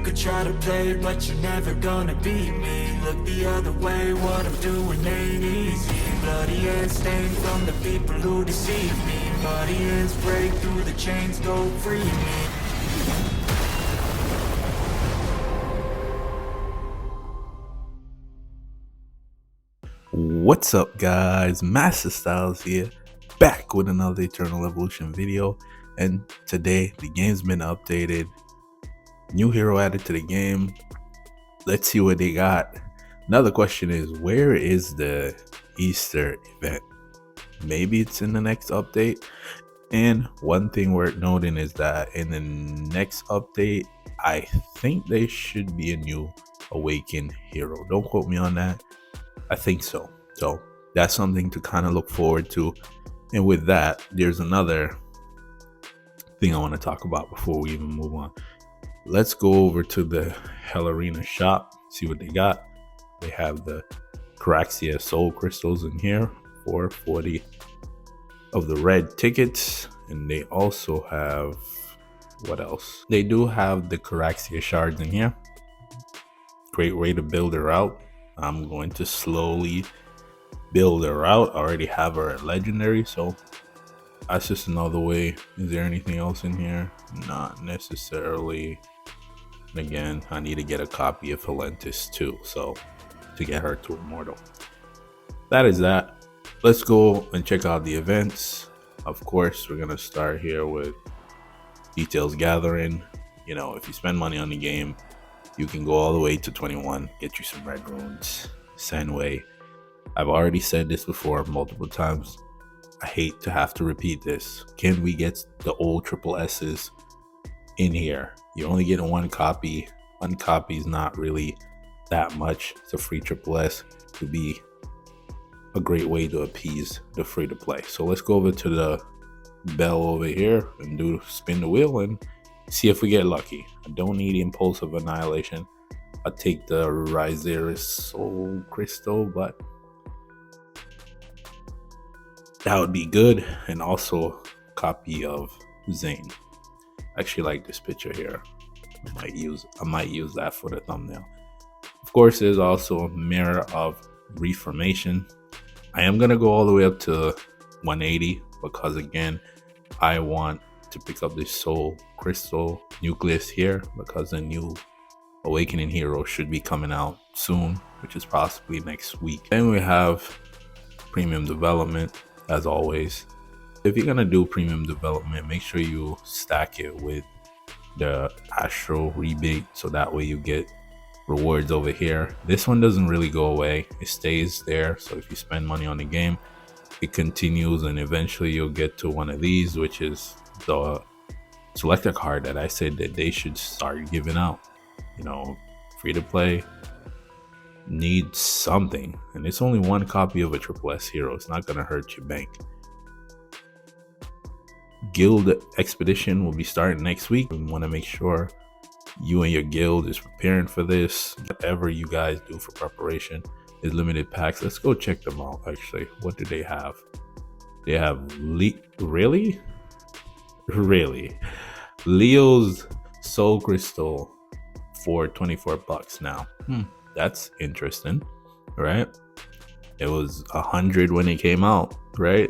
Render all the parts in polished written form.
could try to play, but you're never gonna beat me. Look the other way, what I'm doing ain't easy. Bloody hands stained from the people who deceive me. Bloody hands break through the chains, go free me. What's up, guys? Masta Styles here, back with another Eternal Evolution video. And today the game's been updated, new hero added to the game. Let's see what they got. Another question is, where is the Easter event? Maybe it's in the next update. And one thing worth noting is that in the next update, I think there should be a new awakened hero. Don't quote me on that. I think so. So that's something to kind of look forward to. And with that, there's another thing I want to talk about before we even move on. Let's go over to the Hell Arena shop, see what they got. They have the Caraxia Soul Crystals in here, 440 of the red tickets. And they also have, what else? They do have the Caraxia shards in here. Great way to build her out. I'm going to slowly build her out. I already have her at legendary, so that's just another way. Is there anything else in here? Not necessarily. And again, I need to get a copy of Valentis too, so to get her to immortal. That is that. Let's go and check out the events. Of course, we're gonna start here with details gathering. You know, if you spend money on the game, you can go all the way to 21, get you some red runes, Senway. I've already said this before multiple times. I hate to have to repeat this. Can we get the old triple S's in here? You only get one copy. One copy is not really that much. It's a free triple S. To be a great way to appease the free to play. So let's go over to the bell over here and spin the wheel and see if we get lucky. I don't need Impulsive Annihilation. I'll take the Rizeris Soul Crystal, but that would be good. And also a copy of Zane. I actually like this picture here. I might use that for the thumbnail. Of course, there's also a Mirror of Reformation. I am gonna go all the way up to 180 because again, I want to pick up this Soul Crystal Nucleus here because a new Awakening hero should be coming out soon, which is possibly next week. Then we have Premium Development, as always. If you're gonna do Premium Development, make sure you stack it with the Astral Rebate so that way you get rewards over here. This one doesn't really go away, it stays there. So if you spend money on the game, it continues and eventually you'll get to one of these, which is the selector card that I said that they should start giving out. You know, free to play needs something, and it's only one copy of a triple S hero. It's not gonna hurt your bank. Guild Expedition will be starting next week. We want to make sure you and your guild is preparing for this. Whatever you guys do for preparation is limited packs. Let's go check them out. Actually, what do they have? They have really Leo's Soul Crystal for 24 bucks now. That's interesting, right? It was 100 when it came out, right?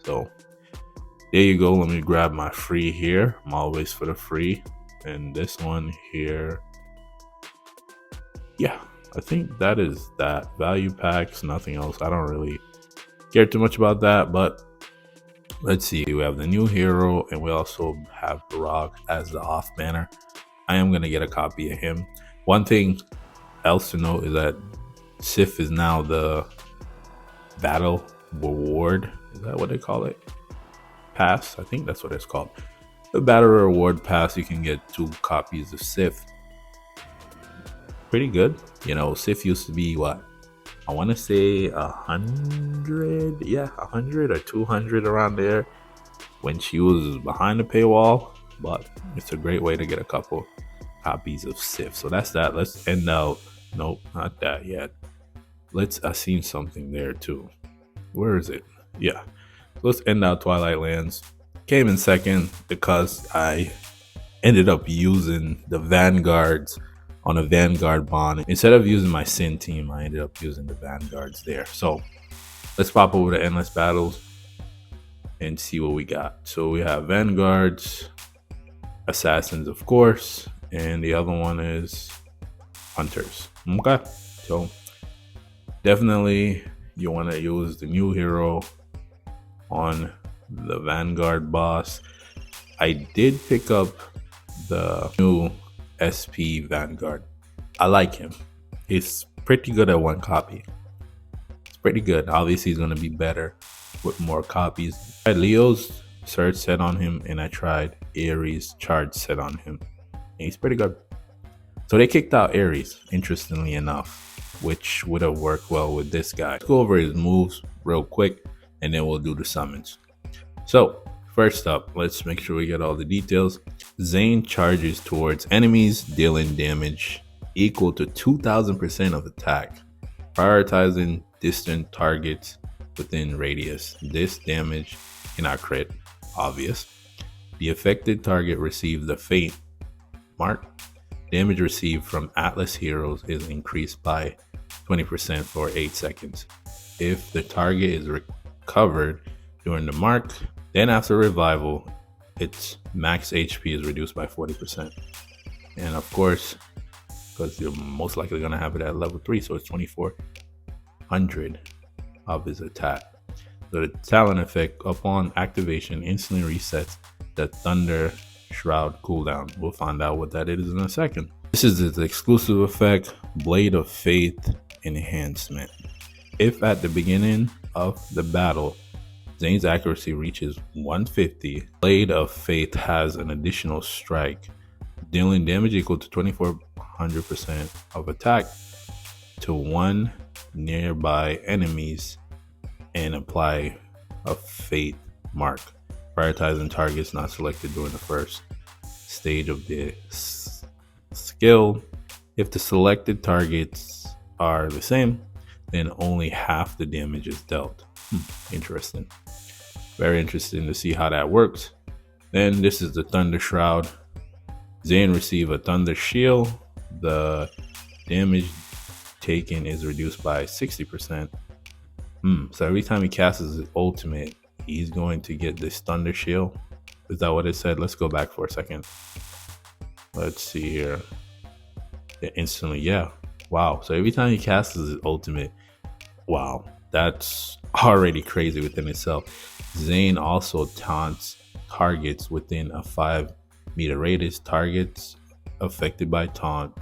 So there you go. Let me grab my free here. I'm always for the free. And this one here, yeah, I think that is that. Value packs, nothing else. I don't really care too much about that, but let's see. We have the new hero, and we also have Barag as the off banner. I am gonna get a copy of him. One thing else to note is that Sif is now the battle reward. Is that what they call it? Pass? I think that's what it's called. The battle reward pass. You can get 2 copies of Sif. Pretty good. You know, Sif used to be what? I want to say 100. Yeah, 100 or 200 around there when she was behind the paywall. But it's a great way to get a couple copies of Sif. So that's that. Let's end out. Nope, not that yet. I seen something there too. Where is it? Yeah. Let's end out Twilight Lands. Came in second because I ended up using the Vanguard's on a Vanguard bond. Instead of using my Sin team, I ended up using the Vanguards there. So let's pop over to Endless Battles and see what we got. So we have Vanguards, Assassins, of course, and the other one is Hunters. Okay, so definitely you want to use the new hero on the Vanguard boss. I did pick up the new SP Vanguard. I like him. He's pretty good at one copy. It's pretty good. Obviously, he's going to be better with more copies. I tried Leo's Surge set on him, and I tried Ares Charge set on him. And he's pretty good. So they kicked out Ares, interestingly enough, which would have worked well with this guy. Let's go over his moves real quick, and then we'll do the summons. So first up, let's make sure we get all the details. Zane charges towards enemies, dealing damage equal to 2000% of attack, prioritizing distant targets within radius. This damage cannot crit, obvious. The affected target receives the fate mark. Damage received from Atlas heroes is increased by 20% for 8 seconds. If the target is recovered during the mark, then after revival, its max HP is reduced by 40%. And of course, because you're most likely going to have it at level 3, so it's 2400 of his attack. So the talent effect upon activation instantly resets the Thunder Shroud cooldown. We'll find out what that is in a second. This is its exclusive effect, Blade of Faith enhancement. If at the beginning of the battle, Zane's accuracy reaches 150, Blade of Faith has an additional strike, dealing damage equal to 2400% of attack to one nearby enemies, and apply a fate mark, prioritizing targets not selected during the first stage of the skill. If the selected targets are the same, then only half the damage is dealt. Interesting. Very interesting to see how that works. Then this is the Thunder Shroud. Zane receive a Thunder Shield. The damage taken is reduced by 60%. So every time he casts his ultimate, he's going to get this Thunder Shield. Is that what it said? Let's go back for a second. Let's see here. Instantly, yeah. Wow. So every time he casts his ultimate, wow, that's already crazy within itself. Zane also taunts targets within a 5-meter radius. Targets affected by taunt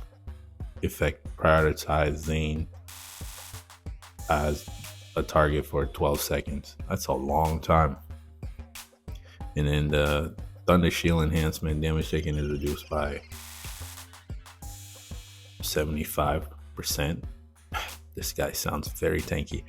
effect prioritize Zane as a target for 12 seconds. That's a long time. And then the Thunder Shield enhancement, damage taken is reduced by 75%. This guy sounds very tanky.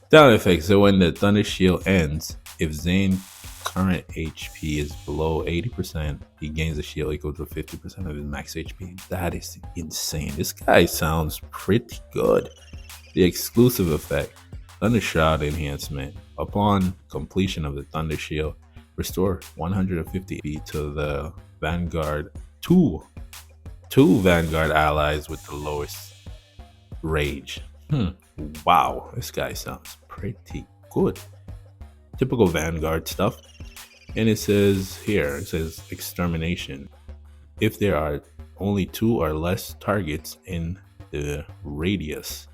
Down effect. So when the Thunder Shield ends, if Zane's current HP is below 80%, he gains a shield equal to 50% of his max HP. That is insane. This guy sounds pretty good. The exclusive effect, Thunder Shroud enhancement. Upon completion of the Thunder Shield, restore 150 HP to the Vanguard, two Vanguard allies with the lowest rage. Wow, this guy sounds pretty good. Typical Vanguard stuff. And it says here, it says extermination. If there are only 2 or less targets in the radius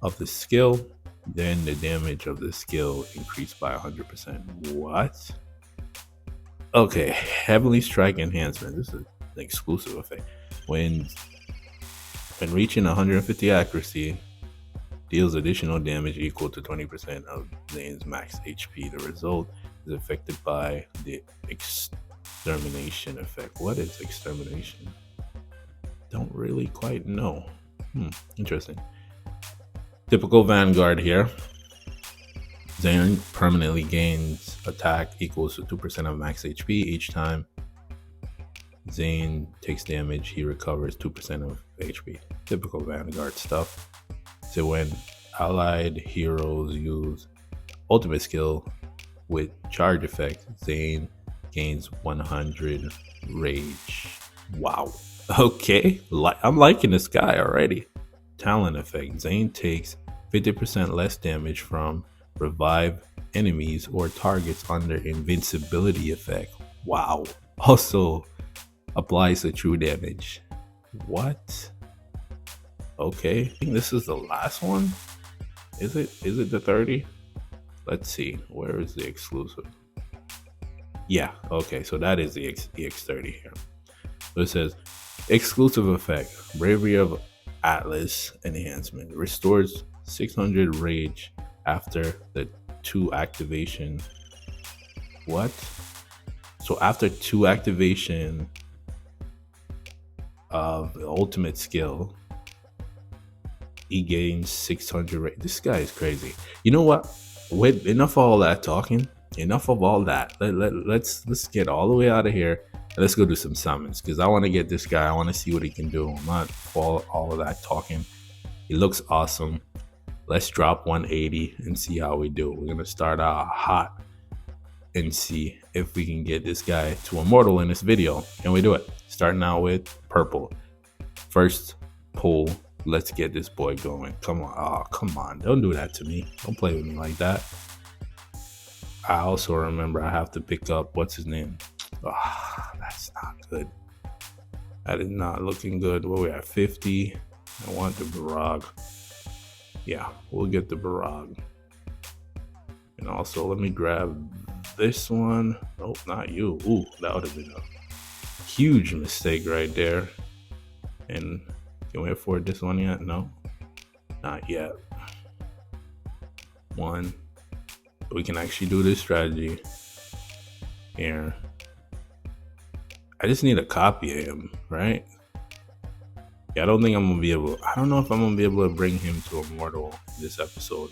of the skill, then the damage of the skill increased by 100%. What? Okay, Heavenly Strike enhancement. This is an exclusive effect. When reaching 150 accuracy, deals additional damage equal to 20% of Zane's max HP. The result is affected by the extermination effect. What is extermination? Don't really quite know. Interesting. Typical Vanguard here. Zane permanently gains attack equals to 2% of max HP. Each time Zane takes damage, he recovers 2% of HP. Typical Vanguard stuff. So when allied heroes use ultimate skill with charge effect, Zane gains 100 rage. Wow. Okay, I'm liking this guy already. Talent effect. Zane takes 50% less damage from revive enemies or targets under invincibility effect. Wow. Also applies the true damage. What? Okay, I think this is the last one. Is it? Is it the 30? Let's see. Where is the exclusive? Yeah. Okay, so that is the X30 here. So it says exclusive effect: Bravery of Atlas enhancement restores 600 rage after the 2 activation. What? So after 2 activation of the ultimate skill, he gains 600 rage. This guy is crazy. You know what? With enough of all that talking, enough of all that. Let's get all the way out of here. Let's go do some summons because I want to get this guy. I want to see what he can do. I'm not for all of that talking. He looks awesome. Let's drop 180 and see how we do. We're gonna start out hot and see if we can get this guy to immortal in this video. Can we do it? Starting out with purple. First pull. Let's get this boy going. Come on. Oh, come on. Don't do that to me. Don't play with me like that. I also remember I have to pick up, what's his name? Oh, that's not good. That is not looking good. Well, we're at 50. I want the Barag. Yeah, we'll get the Barag. And also, let me grab this one. Nope, not you. Ooh, that would have been a huge mistake right there. And can we afford this one yet? No, not yet. One. We can actually do this strategy here. I just need a copy of him, right? Yeah, I don't think I'm gonna be able. I don't know if I'm gonna be able to bring him to immortal this episode.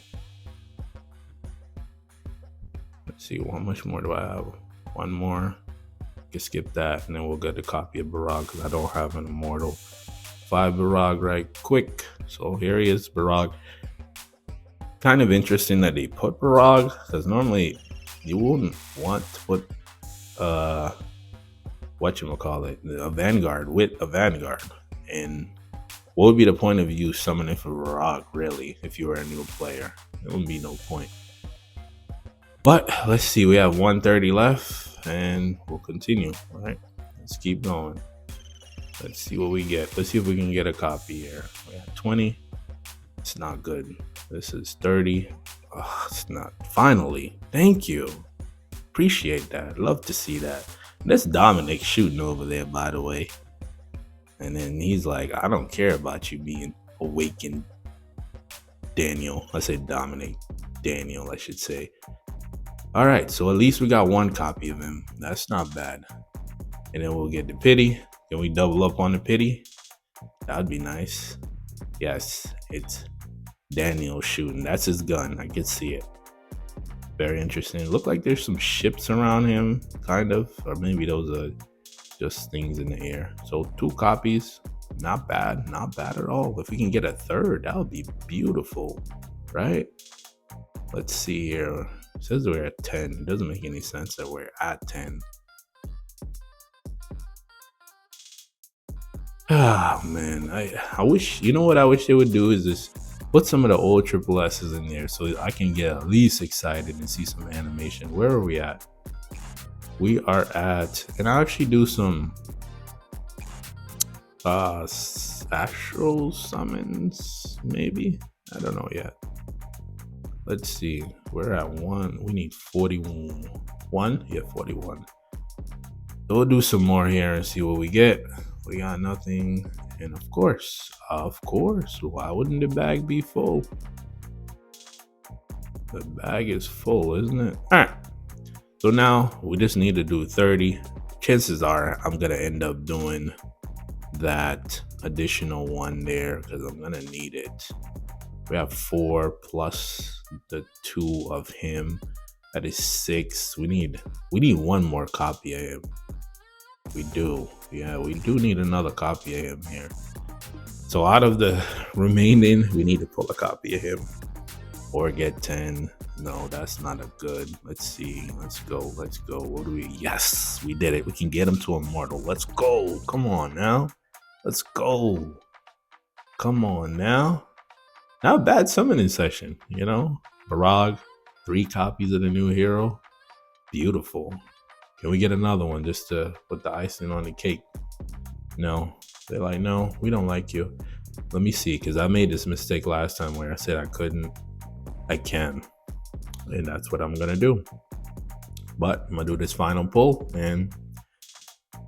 Let's see, how much more do I have? One more. Can skip that, and then we'll get a copy of Barag because I don't have an immortal. 5 Barag right quick. So here he is, Barag. Kind of interesting that they put Barag because normally you wouldn't want to put whatchamacallit, a Vanguard with a Vanguard. And what would be the point of you summoning for Barag, really, if you were a new player? There would be no point. But let's see, we have 130 left and we'll continue. All right, let's keep going. Let's see what we get. Let's see if we can get a copy here. We have 20. It's not good. This is 30. Oh, it's not. Finally, thank you. Appreciate that. Love to see that. That's Dominic shooting over there, by the way. And then he's like, I don't care about you being awakened, Daniel. I said Dominic. Daniel, I should say. All right, so at least we got one copy of him. That's not bad. And then we'll get the pity. Can we double up on the pity? That would be nice. Yes, it's Daniel shooting. That's his gun. I can see it. Very interesting. Look like there's some ships around him, kind of. Or maybe those are just things in the air. So 2 copies. Not bad. Not bad at all. If we can get a third, that would be beautiful. Right? Let's see here. It says we're at 10. It doesn't make any sense that we're at 10. Ah, man. I wish, you know what I wish they would do is just put some of the old triple S's in there so I can get at least excited and see some animation. Where are we at? We are at, and I'll actually do some astral summons, maybe. I don't know yet. Let's see. We're at 1. We need 41. Yeah, 41. So we'll do some more here and see what we get. We got nothing. And of course, why wouldn't the bag be full? The bag is full, isn't it? All right. So now we just need to do 30. Chances are I'm going to end up doing that additional one there because I'm going to need it. We have 4 plus the 2 of him. That is 6. We need one more copy of him. We do. Yeah, we do need another copy of him here. So out of the remaining, we need to pull a copy of him or get 10. No, that's not a good. Let's see. Let's go. What do we? Yes, we did it. We can get him to immortal. Let's go. Come on now. Let's go. Come on now. Not a bad summoning session, you know? Barag, 3 copies of the new hero. Beautiful. Can we get another one just to put the icing on the cake? No. They're like, no, we don't like you. Let me see, because I made this mistake last time where I said I couldn't. I can. And that's what I'm going to do. But I'm going to do this final pull, and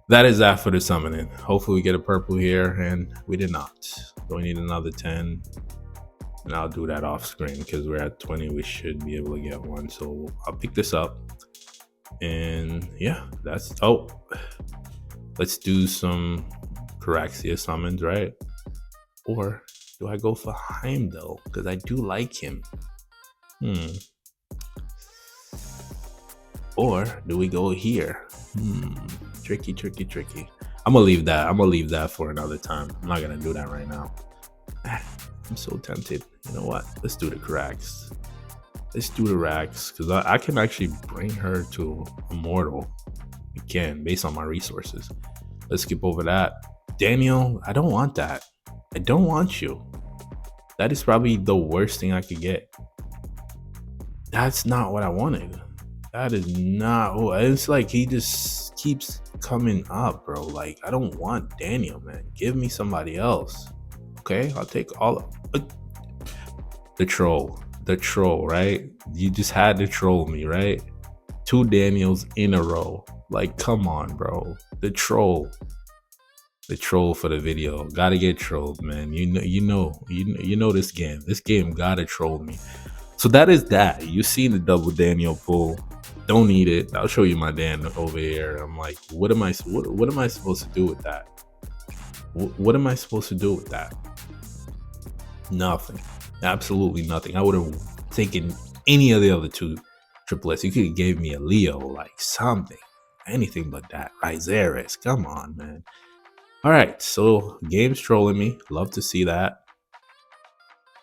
that is that for the summoning. Hopefully we get a purple here, and we did not. So we need another 10. And I'll do that off screen because we're at 20. We should be able to get one. So I'll pick this up. And yeah, that's... Oh, let's do some Caraxia summons, right? Or do I go for Heimdall? Because I do like him. Or do we go here? Tricky. I'm gonna leave that. I'm gonna leave that for another time. I'm not gonna do that right now. I'm so tempted. You know what? Let's do the Carax. Let's do the Rax, because I can actually bring her to Immortal. I can, based on my resources. Let's skip over that. Daniel, I don't want that. I don't want you. That is probably the worst thing I could get. That's not what I wanted. That is not... Oh, it's like he just keeps coming up, bro. Like, I don't want Daniel, man. Give me somebody else. Okay, I'll take all of... The troll, right? You just had to troll me, right? 2 Daniels in a row. Like, come on, bro. The troll for the video. Gotta get trolled, man. You know this game. This game gotta troll me. So that is that. You seen the double Daniel pull. Don't need it. I'll show you my Dan over here. I'm like, what am I supposed to do with that? What am I supposed to do with that? Nothing. Absolutely nothing. I would have taken any of the other 2 triplets. You could have gave me a Leo, like something. Anything but that. Rizeris. Come on, man. All right, so game's trolling me. Love to see that.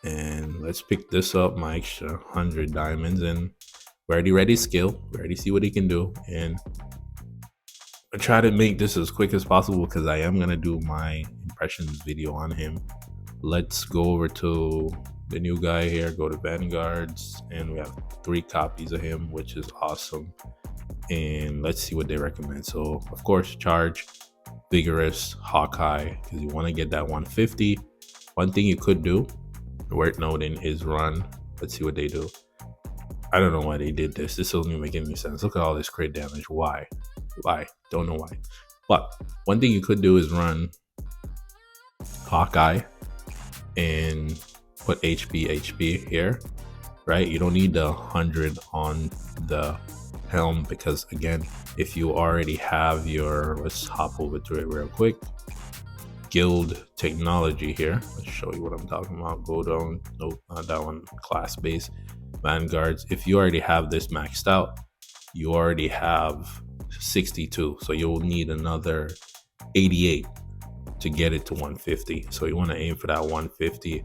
And let's pick this up, my extra 100 diamonds. And we already ready skill. We already see what he can do. And I try to make this as quick as possible because I am going to do my impressions video on him. Let's go over to the new guy here. Go to Vanguards. And we have 3 copies of him, which is awesome. And let's see what they recommend. So, of course, charge. Vigorous, Hawkeye, because you want to get that 150. One thing you could do, worth noting, is run. Let's see what they do. I don't know why they did this. This doesn't even make any sense. Look at all this crit damage. Why? Don't know why. But one thing you could do is run Hawkeye and put HP here, right? You don't need the 100 on the helm because, again, if you already have your... Let's hop over to it real quick. Guild technology here. Let's show you what I'm talking about. Go down. Nope, not that one. Class base. Vanguards. If you already have this maxed out, you already have 62. So you'll need another 88 to get it to 150. So you want to aim for that 150.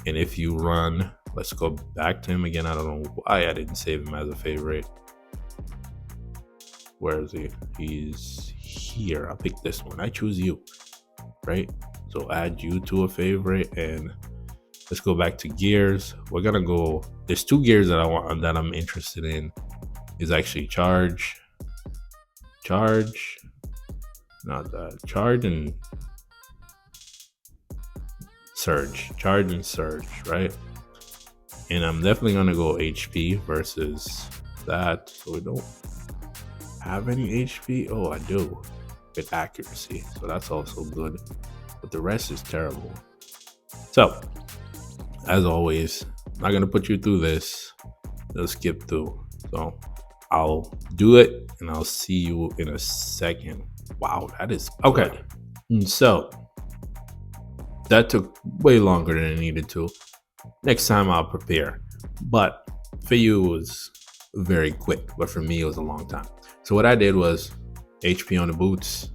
And if you run... Let's go back to him again. I don't know why I didn't save him as a favorite. Where is he? He's here. I'll pick this one. I choose you, right? So add you to a favorite, and let's go back to gears. We're gonna go... There's 2 gears that I'm interested in. Is actually charge, not that. Charge and surge, right? And I'm definitely gonna go HP versus that. So we don't have any HP. Oh, I do, with accuracy, so that's also good, but the rest is terrible. So as always, I'm not gonna put you through this. Let's skip through. So I'll do it and I'll see you in a second. Wow, that is okay. And so that took way longer than it needed to. Next time I'll prepare, but for you it was very quick, but for me it was a long time. So what I did was HP on the boots,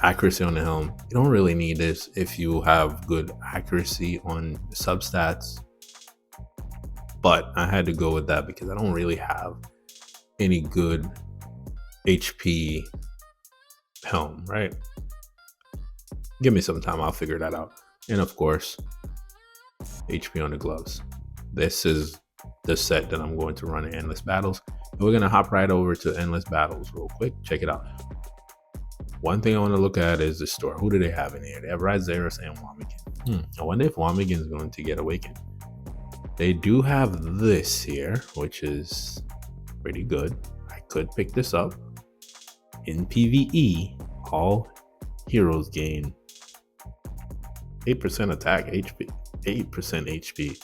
accuracy on the helm. You don't really need this if you have good accuracy on substats, but I had to go with that because I don't really have any good HP helm, right? Give me some time, I'll figure that out. And of course, HP on the gloves. This is the set that I'm going to run in Endless Battles. And we're gonna hop right over to Endless Battles real quick. Check it out. One thing I want to look at is the store. Who do they have in here? They have Ryzeris and Wamigan. I wonder if Wamigan is going to get awakened. They do have this here, which is pretty good. I could pick this up. In PvE, all heroes gain 8% attack HP, 8% HP.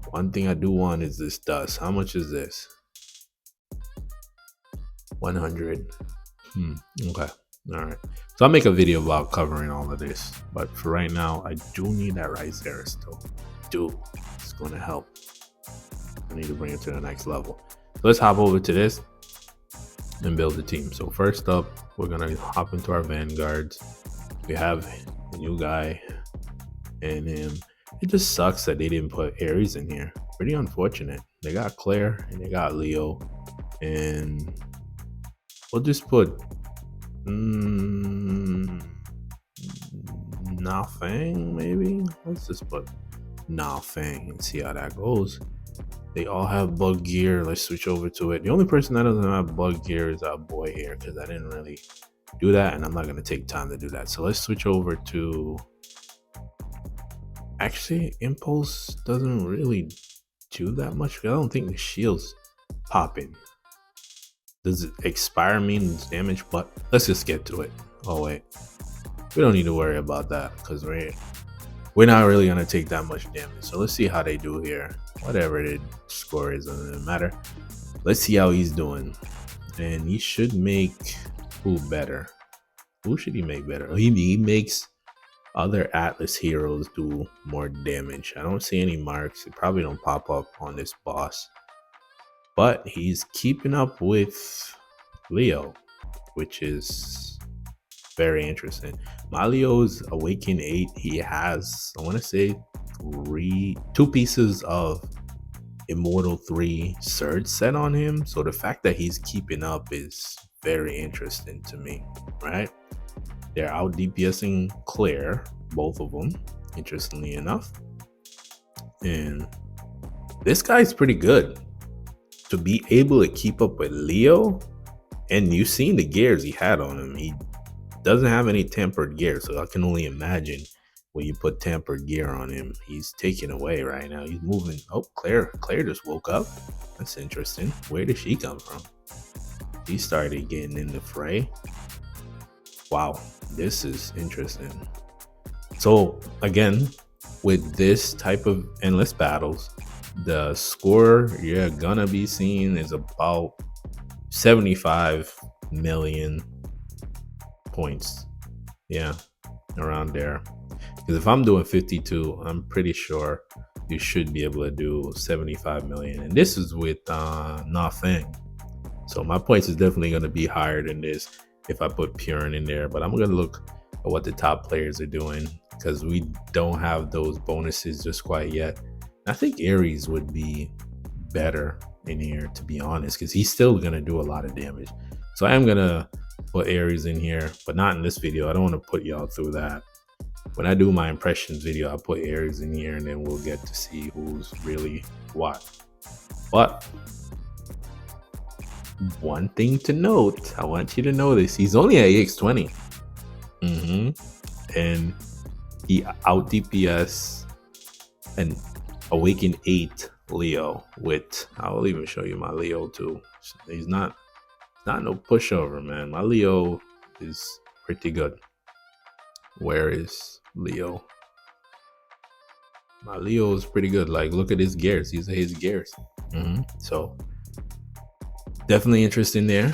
One thing I do want is this dust. How much is this? 100. Okay. All right. So I'll make a video about covering all of this. But for right now, I do need that Ryzeris though. It's going to help. I need to bring it to the next level. So let's hop over to this and build the team. So first up, we're going to hop into our Vanguards. We have a new guy and him. It just sucks that they didn't put Ares in here. Pretty unfortunate. They got Claire and they got Leo. And we'll just put Nafang maybe. Let's just put Nafang and see how that goes. They all have bug gear. Let's switch over to it. The only person that doesn't have bug gear is our boy here, because I didn't really do that and I'm not going to take time to do that. So let's switch over to, actually Impulse doesn't really do that much. I don't think the shield's popping. Does it expire means damage? But let's just get to it. Oh wait, we don't need to worry about that because we're not really gonna take that much damage. So let's see how they do here. Whatever the score is, doesn't matter. Let's see how he's doing. And he should make who better? Who should he make better? He makes other Atlas heroes do more damage. I don't see any marks. They probably don't pop up on this boss. But he's keeping up with Leo, which is very interesting. My Leo's Awaken 8, he has, I want to say, 2 pieces of Immortal 3 Surge set on him. So the fact that he's keeping up is very interesting to me, right? They're out DPSing Claire, both of them, interestingly enough. And this guy's pretty good. To be able to keep up with Leo, and you've seen the gears he had on him. He doesn't have any tempered gear, so I can only imagine when you put tempered gear on him. He's taken away right now. He's moving. Oh, Claire just woke up. That's interesting. Where did she come from? She started getting in the fray. Wow, this is interesting. So again, with this type of endless battles, the score you're gonna be seeing is about 75 million points. Yeah, around there. Because if I'm doing 52, I'm pretty sure you should be able to do 75 million. And this is with nothing. So my points is definitely going to be higher than this if I put Purin in there. But I'm going to look at what the top players are doing, because we don't have those bonuses just quite yet. I think Ares would be better in here, to be honest, because he's still going to do a lot of damage. So I am going to put Ares in here, but not in this video. I don't want to put y'all through that. When I do my impressions video, I'll put Ares in here and then we'll get to see who's really what. But one thing to note, I want you to know this, he's only at EX20. And he out DPS and Awaken 8 Leo with, I will even show you my Leo too. He's not no pushover, man. My Leo is pretty good. Where is Leo? My Leo is pretty good. Like, look at his gears. These are his gears. So definitely interesting there.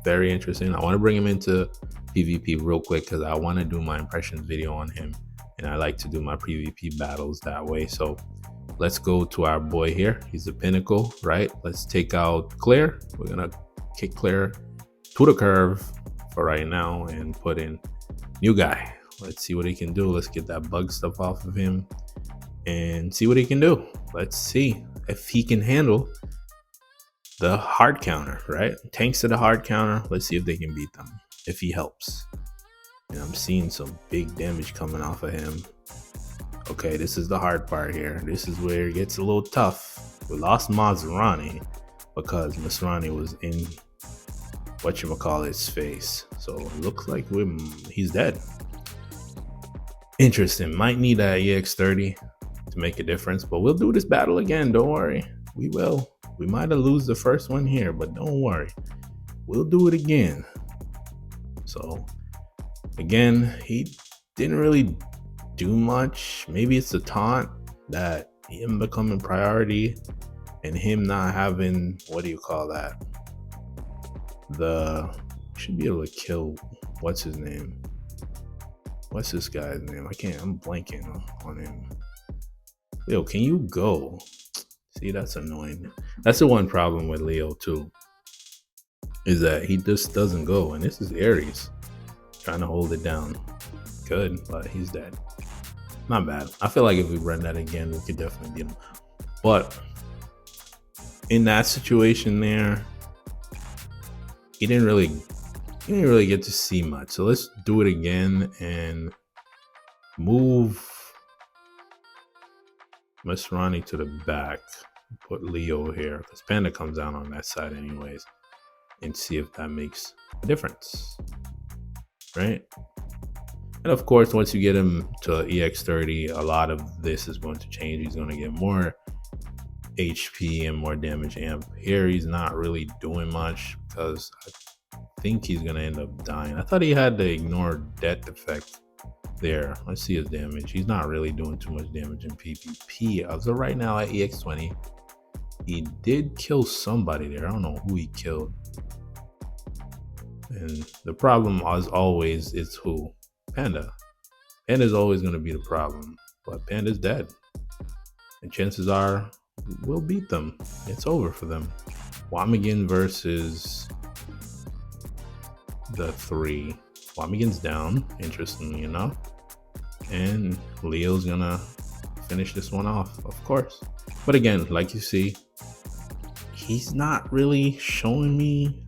Very interesting. I want to bring him into PvP real quick because I want to do my impressions video on him, and I like to do my PvP battles that way. So let's go to our boy here. He's the pinnacle, right? Let's take out Claire. We're gonna kick Claire to the curve for right now and put in new guy. Let's see what he can do. Let's get that bug stuff off of him and see what he can do. Let's see if he can handle the hard counter, right? Tanks to the hard counter. Let's see if they can beat them, if he helps. And I'm seeing some big damage coming off of him. Okay, this is the hard part here. This is where it gets a little tough. We lost Maserati because Maserati was in whatchamacallit's face. So it looks like he's dead. Interesting. Might need that EX30 to make a difference, but we'll do this battle again. Don't worry. We will. We might have lose the first one here, but don't worry. We'll do it again. So again, he didn't really do much. Maybe it's the taunt that him becoming priority and him not having, what do you call that? Should be able to kill, what's his name? What's this guy's name? I'm blanking on him. Leo, can you go? See, that's annoying. That's the one problem with Leo too, is that he just doesn't go. And this is Ares trying to hold it down. Good, but he's dead. Not bad. I feel like if we run that again, we could definitely get him. But in that situation there, he didn't really get to see much. So let's do it again and move Maserati to the back. Put Leo here because Panda comes down on that side anyways, and see if that makes a difference, right? And of course, once you get him to EX30, a lot of this is going to change. He's going to get more HP and more damage amp. Here he's not really doing much because I think he's going to end up dying. I thought he had the ignore death effect there. Let's see his damage. He's not really doing too much damage in PvP. As of right now at EX20, he did kill somebody there. I don't know who he killed. And the problem, as always, is who? Panda. Panda's always going to be the problem, but Panda's dead. And chances are we'll beat them. It's over for them. Wamigan versus the 3. Wamigan's down, interestingly enough. And Leo's going to finish this one off, of course. But again, like you see, he's not really showing me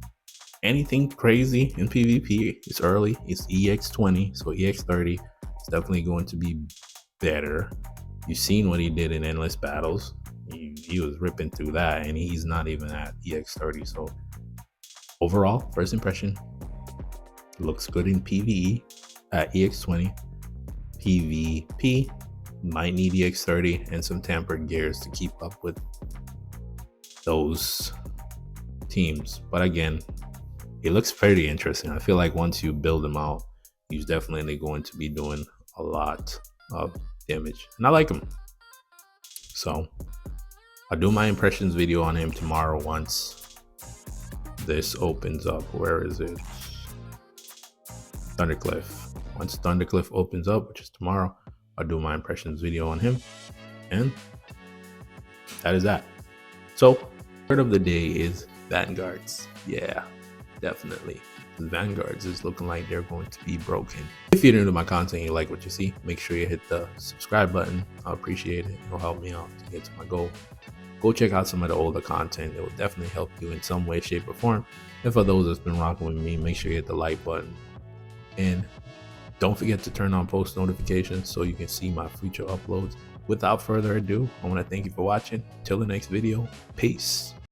anything crazy in PvP. It's early. It's EX20, so EX30 is definitely going to be better. You've seen what he did in Endless Battles. He was ripping through that, and he's not even at EX30. So overall, first impression, looks good in PvE at EX20. PvP might need EX30 and some tampered gears to keep up with those teams. But again, it looks pretty interesting. I feel like once you build him out, he's definitely going to be doing a lot of damage. And I like him. So I'll do my impressions video on him tomorrow once this opens up. Where is it? Thundercliff. Once Thundercliff opens up, which is tomorrow, I'll do my impressions video on him. And that is that. So word of the day is Vanguards. Yeah, definitely. The Vanguards is looking like they're going to be broken. If you're new to my content and you like what you see, make sure you hit the subscribe button. I appreciate it. It'll help me out to get to my goal. Go check out some of the older content. It will definitely help you in some way, shape, or form. And for those that's been rocking with me, make sure you hit the like button. And don't forget to turn on post notifications so you can see my future uploads. Without further ado, I want to thank you for watching. Till the next video, peace.